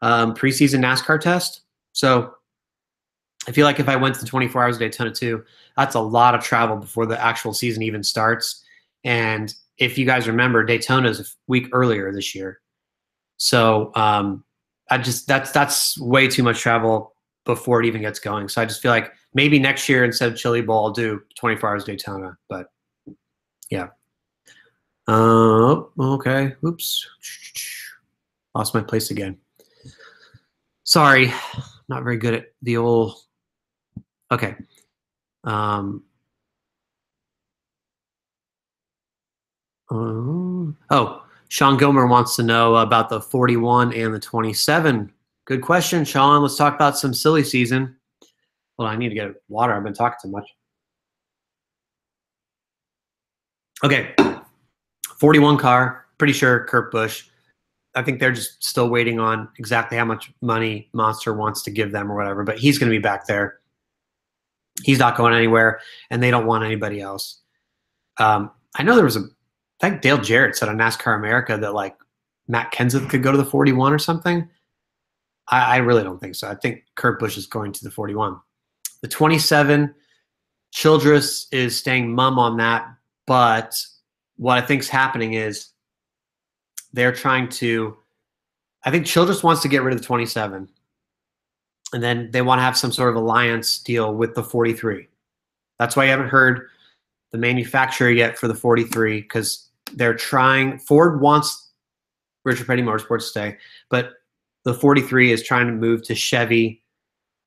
S1: preseason NASCAR test. So I feel like if I went to the 24 hours of Daytona too, that's a lot of travel before the actual season even starts. And if you guys remember, Daytona is a week earlier this year. So that's way too much travel before it even gets going. So I just feel like maybe next year instead of Chili Bowl, I'll do 24 hours Daytona. But yeah. Okay. Oops. Lost my place again. Sorry. Not very good at the old. Okay. Sean Gilmer wants to know about the 41 and the 27. Good question, Sean. Let's talk about some silly season. Well, I need to get water. I've been talking too much. Okay. 41 car, pretty sure Kurt Busch. I think they're just still waiting on exactly how much money Monster wants to give them or whatever, but he's going to be back there. He's not going anywhere, and they don't want anybody else. I know there was I think Dale Jarrett said on NASCAR America that like Matt Kenseth could go to the 41 or something. I really don't think so. I think Kurt Busch is going to the 41. The 27, Childress is staying mum on that, but what I think is happening is they're trying to. I think Childress wants to get rid of the 27, and then they want to have some sort of alliance deal with the 43. That's why you haven't heard the manufacturer yet for the 43, because they're trying. Ford wants Richard Petty Motorsports to stay, but the 43 is trying to move to Chevy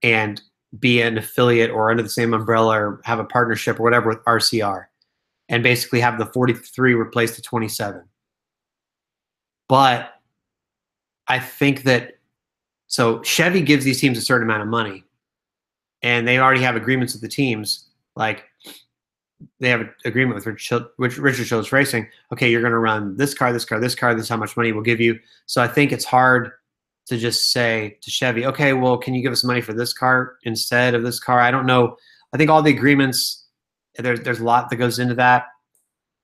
S1: and be an affiliate or under the same umbrella or have a partnership or whatever with RCR, and basically have the 43 replace the 27. But I think that, so Chevy gives these teams a certain amount of money, and they already have agreements with the teams. Like, they have an agreement with Richard Childress Racing. Okay, you're going to run this car, this car, this car. This is how much money we'll give you. So I think it's hard to just say to Chevy, okay, well, can you give us money for this car instead of this car? I don't know. I think all the agreements, there's a lot that goes into that.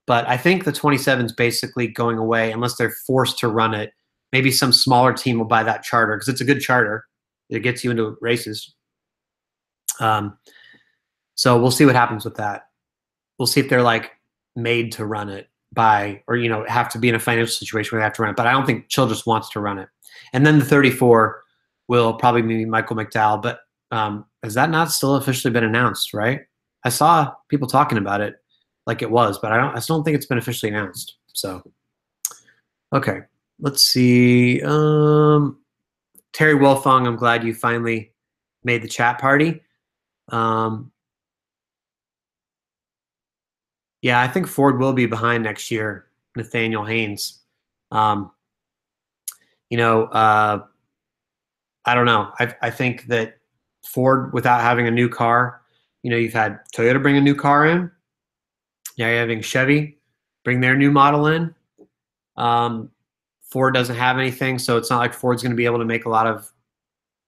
S1: But I think the 27 is basically going away unless they're forced to run it. Maybe some smaller team will buy that charter because it's a good charter. It gets you into races. So we'll see what happens with that. We'll see if they're like made to run it by, or, you know, have to be in a financial situation where they have to run it. But I don't think Childress wants to run it. And then the 34 will probably be Michael McDowell. But has that not still officially been announced, right? I saw people talking about it like it was, but I still don't think it's been officially announced. So, okay, let's see. Terry Wolfong, I'm glad you finally made the chat party. Yeah, I think Ford will be behind next year, Nathaniel Haynes. I don't know. I think that Ford, without having a new car, you've had Toyota bring a new car in. Now you're having Chevy bring their new model in. Ford doesn't have anything, so it's not like Ford's going to be able to make a lot of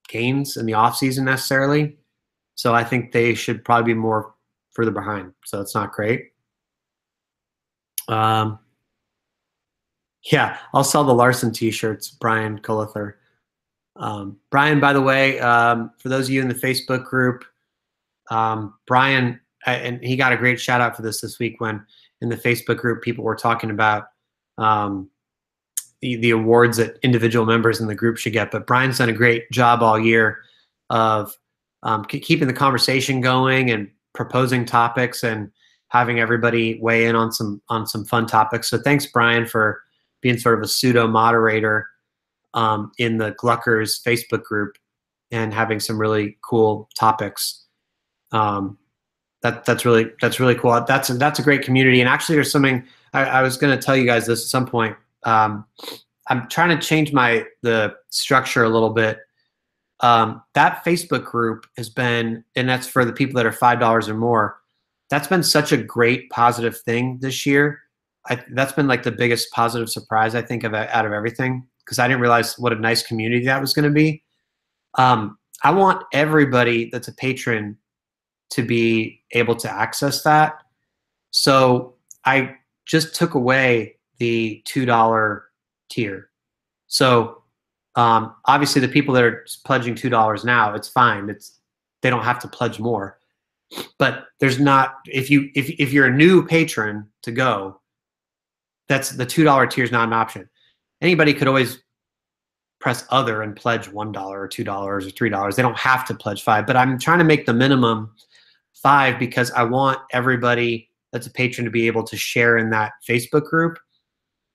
S1: gains in the offseason necessarily. So I think they should probably be more further behind. So it's not great. Yeah, I'll sell the Larson t-shirts, Brian Colither. Brian, by the way, for those of you in the Facebook group, Brian, and he got a great shout out for this week when in the Facebook group people were talking about the awards that individual members in the group should get. But Brian's done a great job all year of keeping the conversation going and proposing topics and having everybody weigh in on some fun topics. So thanks, Brian, for being sort of a pseudo moderator in the Gluckers Facebook group and having some really cool topics. That's really cool. That's a great community. And actually, there's something I was going to tell you guys this at some point. I'm trying to change the structure a little bit. That Facebook group has been, and that's for the people that are $5 or more. That's been such a great positive thing this year. That's been like the biggest positive surprise I think out of everything, because I didn't realize what a nice community that was going to be. I want everybody that's a patron to be able to access that. So I just took away the $2 tier. So obviously the people that are pledging $2 now, it's fine. They don't have to pledge more. But there's not, if you're a new patron to go, that's the $2 tier is not an option. Anybody could always press other and pledge $1 or $2 or $3. They don't have to pledge $5, but I'm trying to make the minimum $5 because I want everybody that's a patron to be able to share in that Facebook group.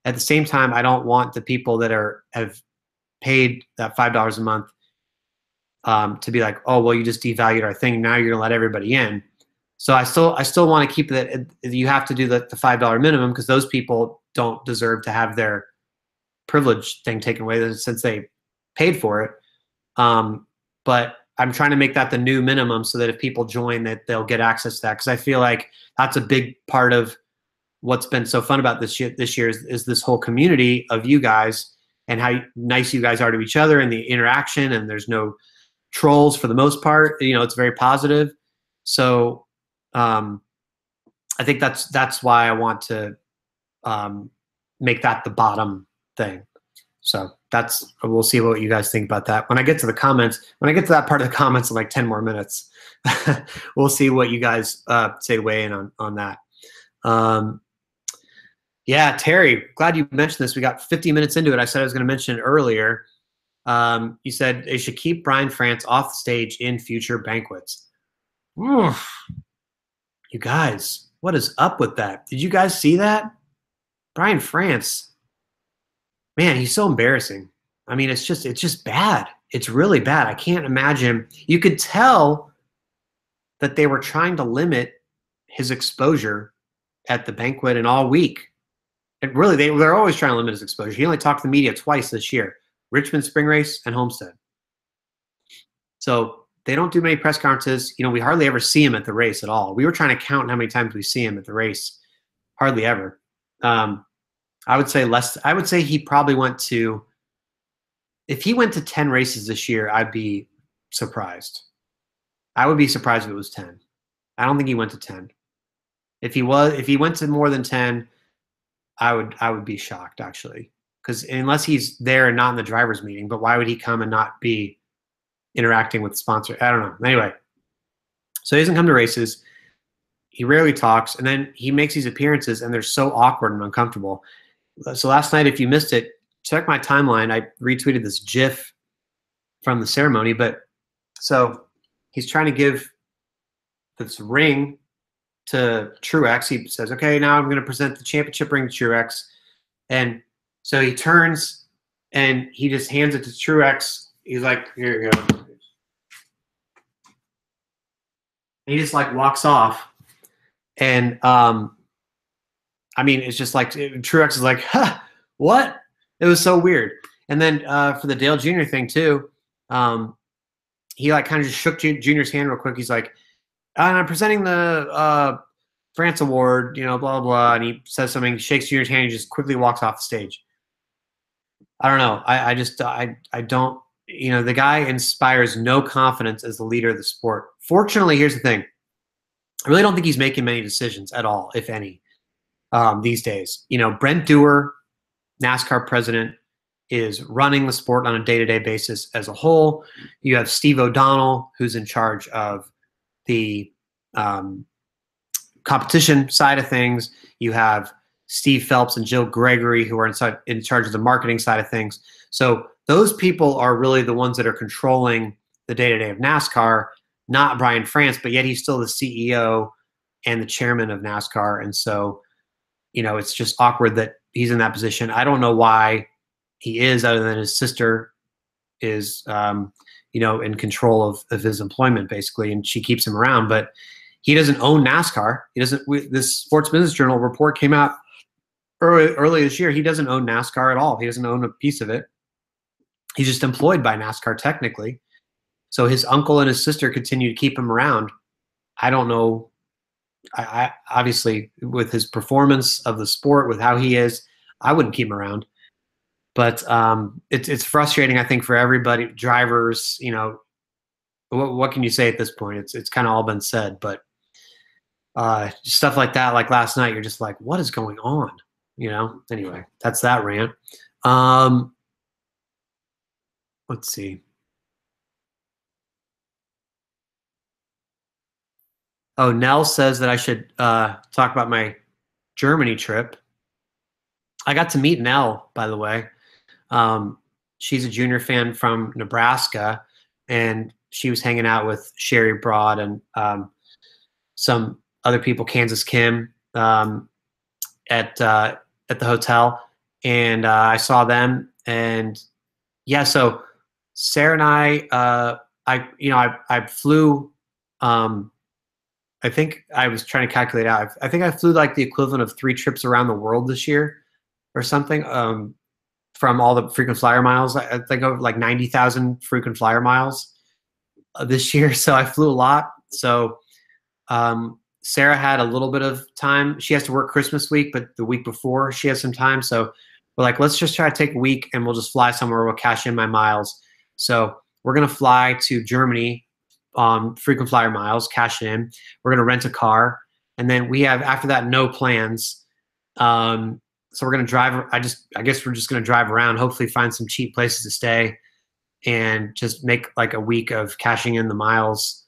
S1: At the same time, I don't want the people that have paid that $5 a month to be like, oh, well, you just devalued our thing. Now you're gonna let everybody in. So I still want to keep that. You have to do the $5 minimum because those people don't deserve to have their privilege thing taken away since they paid for it. But I'm trying to make that the new minimum so that if people join, that they'll get access to that. Because I feel like that's a big part of what's been so fun about this year is this whole community of you guys and how nice you guys are to each other and the interaction, and there's no trolls for the most part. It's very positive. So I think that's why I want to make that the bottom thing. So we'll see what you guys think about that. When I get to that part of the comments in like 10 more minutes, we'll see what you guys say weigh in on that. Yeah, Terry, glad you mentioned this. We got 50 minutes into it. I said I was going to mention it earlier. You said they should keep Brian France off the stage in future banquets. Oof. You guys, what is up with that? Did you guys see that? Brian France, man, he's so embarrassing. I mean, it's just bad. It's really bad. I can't imagine. You could tell that they were trying to limit his exposure at the banquet and all week. And really, they're always trying to limit his exposure. He only talked to the media twice this year: Richmond Spring Race and Homestead. So they don't do many press conferences. You know, we hardly ever see him at the race at all. We were trying to count how many times we see him at the race. Hardly ever. I would say less. I would say he probably went to. If he went to 10 races this year, I'd be surprised. I would be surprised if it was 10. I don't think he went to 10. If he went to more than 10, I would be shocked, actually, because unless he's there and not in the driver's meeting, but why would he come and not be interacting with the sponsor? I don't know. Anyway, so he doesn't come to races. He rarely talks, and then he makes these appearances, and they're so awkward and uncomfortable. So last night, if you missed it, check my timeline. I retweeted this GIF from the ceremony, but so he's trying to give this ring to Truex. He says, okay, now I'm going to present the championship ring to Truex. And so he turns and he just hands it to Truex. He's like, here you go. And he just like walks off. And I mean, it's just like Truex is like, huh, what? It was so weird. And then for the Dale Jr. thing too, he like kind of just shook Junior's hand real quick. He's like, and I'm presenting the France Award, you know, blah, blah, blah. And he says something, shakes Junior's hand, and just quickly walks off the stage. I don't know. I don't, you know, the guy inspires no confidence as the leader of the sport. Fortunately, here's the thing. I really don't think he's making many decisions at all, if any, these days. You know, Brent Dewar, NASCAR president, is running the sport on a day-to-day basis as a whole. You have Steve O'Donnell, who's in charge of the competition side of things. You have Steve Phelps and Jill Gregory, who are in charge of the marketing side of things. So those people are really the ones that are controlling the day-to-day of NASCAR, not Brian France, but yet he's still the CEO and the chairman of NASCAR. And so, you know, it's just awkward that he's in that position. I don't know why he is, other than his sister is, you know, in control of his employment, basically, and she keeps him around. But he doesn't own NASCAR. He doesn't. This Sports Business Journal report came out early this year. He doesn't own NASCAR at all. He doesn't own a piece of it. He's just employed by NASCAR technically. So his uncle and his sister continue to keep him around. I don't know. I obviously, with his performance of the sport, with how he is, I wouldn't keep him around. But it's frustrating, I think, for everybody, drivers. You know, what can you say at this point? It's kind of all been said, but stuff like that, like last night, you're just like, what is going on? You know. Anyway, that's that rant. Let's see. Oh, Nell says that I should talk about my Germany trip. I got to meet Nell, by the way. She's a junior fan from Nebraska, and she was hanging out with Sherry Broad and some other people, Kansas Kim, at the hotel, and I saw them. And yeah, so Sarah and I flew. I think I was trying to calculate out. I think I flew like the equivalent of 3 trips around the world this year, or something. From all the frequent flyer miles, I think of like 90,000 frequent flyer miles this year. So I flew a lot. So Sarah had a little bit of time. She has to work Christmas week, but the week before she has some time. So we're like, let's just try to take a week and we'll just fly somewhere. We'll cash in my miles. So we're going to fly to Germany on frequent flyer miles, cash in. We're going to rent a car. And then we have, after that, no plans. So we're going to drive. I guess we're just going to drive around, hopefully find some cheap places to stay and just make like a week of cashing in the miles.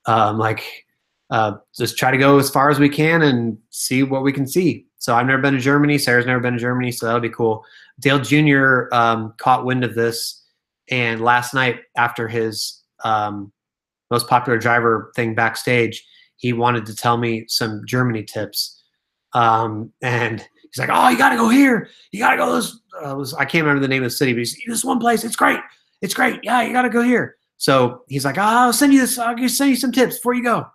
S1: Just try to go as far as we can and see what we can see. So I've never been to Germany. Sarah's never been to Germany, so that'll be cool. Dale Jr. Caught wind of this, and last night after his most popular driver thing backstage, he wanted to tell me some Germany tips. And he's like, "Oh, you got to go here. You got to go this." I can't remember the name of the city, but he's this one place. It's great. It's great. Yeah, you got to go here. So he's like, "Oh, I'll send you this. I'll send you some tips before you go."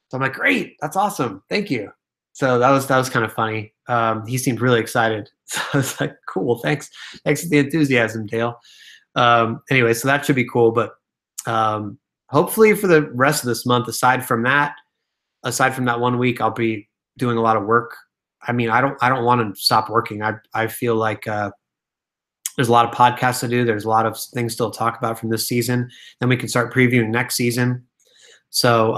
S1: So I'm like, "Great. That's awesome. Thank you." So that was kind of funny. He seemed really excited. So I was like, "Cool. Thanks for the enthusiasm, Dale." Anyway, so that should be cool. But hopefully for the rest of this month, aside from that 1 week, I'll be doing a lot of work. I mean, I don't want to stop working. I feel like there's a lot of podcasts to do. There's a lot of things still to talk about from this season. Then we can start previewing next season. So,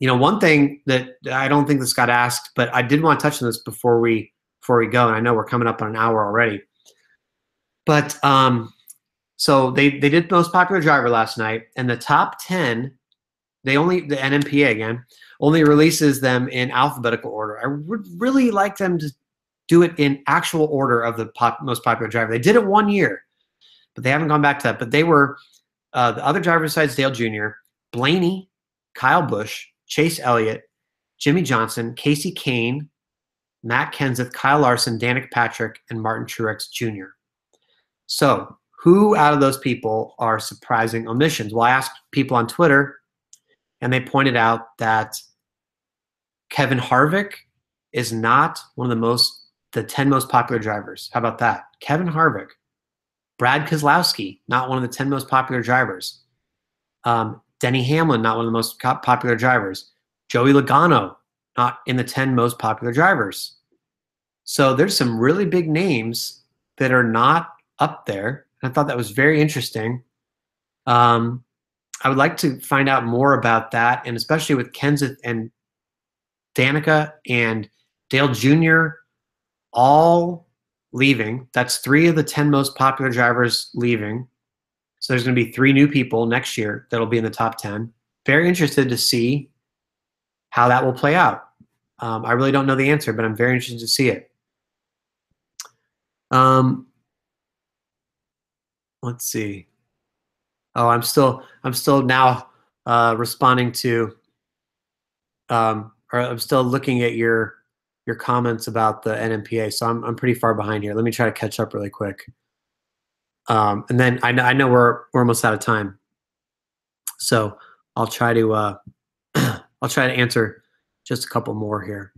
S1: one thing that I don't think this got asked, but I did want to touch on this before we go, and I know we're coming up on an hour already. But so they did most popular driver last night, and the top 10, the NMPA again only releases them in alphabetical order. I would really like them to do it in actual order of the most popular driver. They did it 1 year, but they haven't gone back to that. But they were the other drivers besides Dale Jr., Blaney, Kyle Busch, Chase Elliott, Jimmy Johnson, Casey Kane, Matt Kenseth, Kyle Larson, Danica Patrick, and Martin Truex Jr. So who out of those people are surprising omissions? Well, I asked people on Twitter, and they pointed out that Kevin Harvick is not one of the 10 most popular drivers. How about that? Kevin Harvick. Brad Keselowski, not one of the 10 most popular drivers. Denny Hamlin, not one of the most popular drivers. Joey Logano, not in the 10 most popular drivers. So there's some really big names that are not up there. I thought that was very interesting. I would like to find out more about that, and especially with Kenseth and Danica and Dale Jr. all leaving. That's 3 of the 10 most popular drivers leaving. So there's going to be 3 new people next year that'll be in the top 10. Very interested to see how that will play out. I really don't know the answer, but I'm very interested to see it. Let's see. Oh, I'm still now responding to, or I'm still looking at your comments about the NMPA. So I'm pretty far behind here. Let me try to catch up really quick. And then I know we're almost out of time. So I'll try to answer just a couple more here.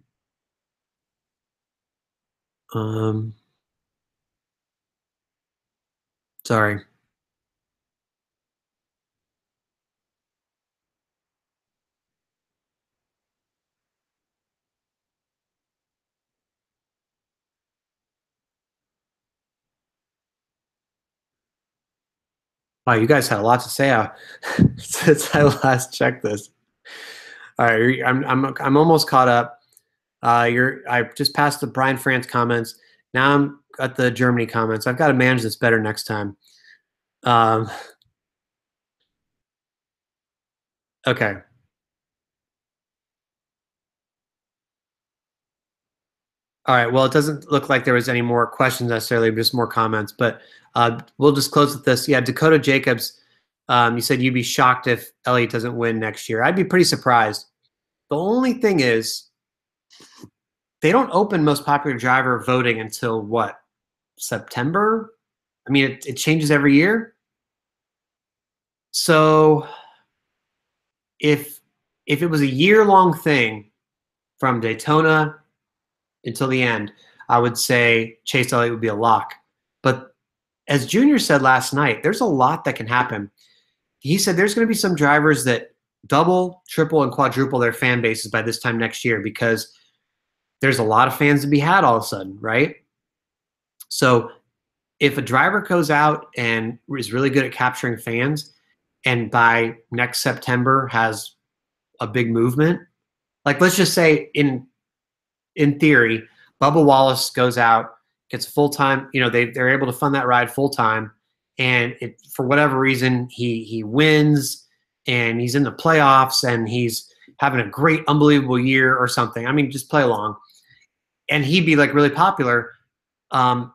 S1: Sorry. Wow, you guys had a lot to say since I last checked this. All right, I'm almost caught up. I just passed the Brian France comments. Now I'm at the Germany comments. I've got to manage this better next time. Okay. All right. Well, it doesn't look like there was any more questions necessarily, just more comments. But we'll just close with this. Yeah, Dakota Jacobs, you said you'd be shocked if Elliott doesn't win next year. I'd be pretty surprised. The only thing is, they don't open most popular driver voting until what? September? I mean, it changes every year. So if it was a year-long thing from Daytona until the end, I would say Chase Elliott would be a lock. But as Junior said last night, there's a lot that can happen. He said there's going to be some drivers that double, triple, and quadruple their fan bases by this time next year because there's a lot of fans to be had all of a sudden, right? So if a driver goes out and is really good at capturing fans and by next September has a big movement, like let's just say in theory, Bubba Wallace goes out, gets full-time, they're able to fund that ride full-time, and for whatever reason, he wins and he's in the playoffs and he's having a great, unbelievable year or something. I mean, just play along. and he'd be like really popular.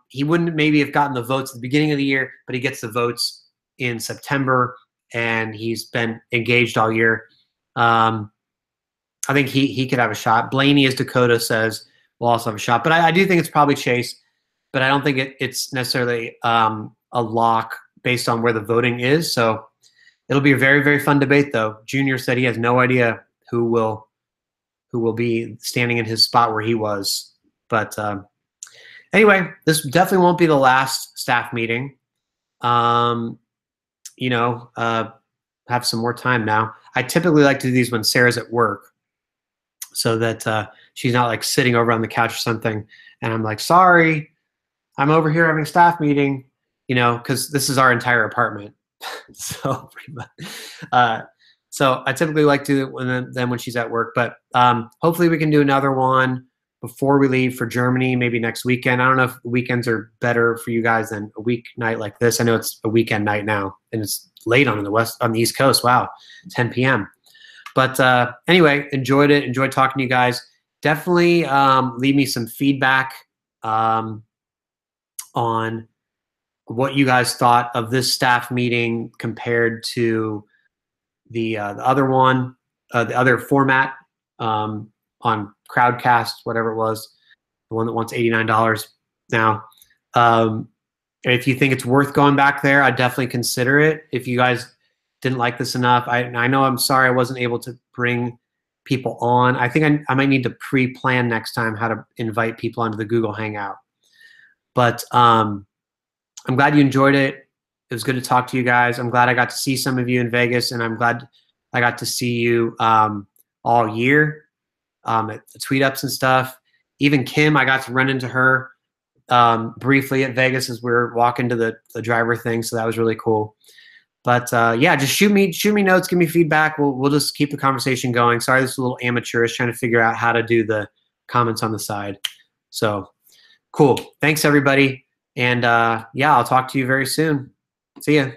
S1: He wouldn't maybe have gotten the votes at the beginning of the year, but he gets the votes in September, and he's been engaged all year. I think he could have a shot. Blaney, as Dakota says, will also have a shot. But I do think it's probably Chase, but I don't think it's necessarily a lock based on where the voting is. So it'll be a very, very fun debate, though. Junior said he has no idea who will be standing in his spot where he was. But anyway, this definitely won't be the last staff meeting. Have some more time now. I typically like to do these when Sarah's at work, so that she's not like sitting over on the couch or something, and I'm like, sorry, I'm over here having a staff meeting, because this is our entire apartment. So I typically like to when she's at work, but hopefully we can do another one before we leave for Germany, maybe next weekend. I don't know if weekends are better for you guys than a weeknight like this. I know it's a weekend night now, and it's late on the East Coast. Wow, 10 p.m. But anyway, enjoyed it. Enjoyed talking to you guys. Definitely leave me some feedback on what you guys thought of this staff meeting compared to the other one, the other format on Crowdcast, whatever it was, the one that wants $89 now. If you think it's worth going back there, I'd definitely consider it. If you guys didn't like this enough, I know I'm sorry I wasn't able to bring people on. I think I might need to pre-plan next time how to invite people onto the Google Hangout. But I'm glad you enjoyed it. It was good to talk to you guys. I'm glad I got to see some of you in Vegas, and I'm glad I got to see you all year at the tweet ups and stuff. Even Kim, I got to run into her briefly at Vegas as we were walking to the driver thing, so that was really cool. But yeah, just shoot me notes, give me feedback. We'll just keep the conversation going. Sorry, this is a little amateurish, trying to figure out how to do the comments on the side. So cool. Thanks everybody, and yeah, I'll talk to you very soon. See ya.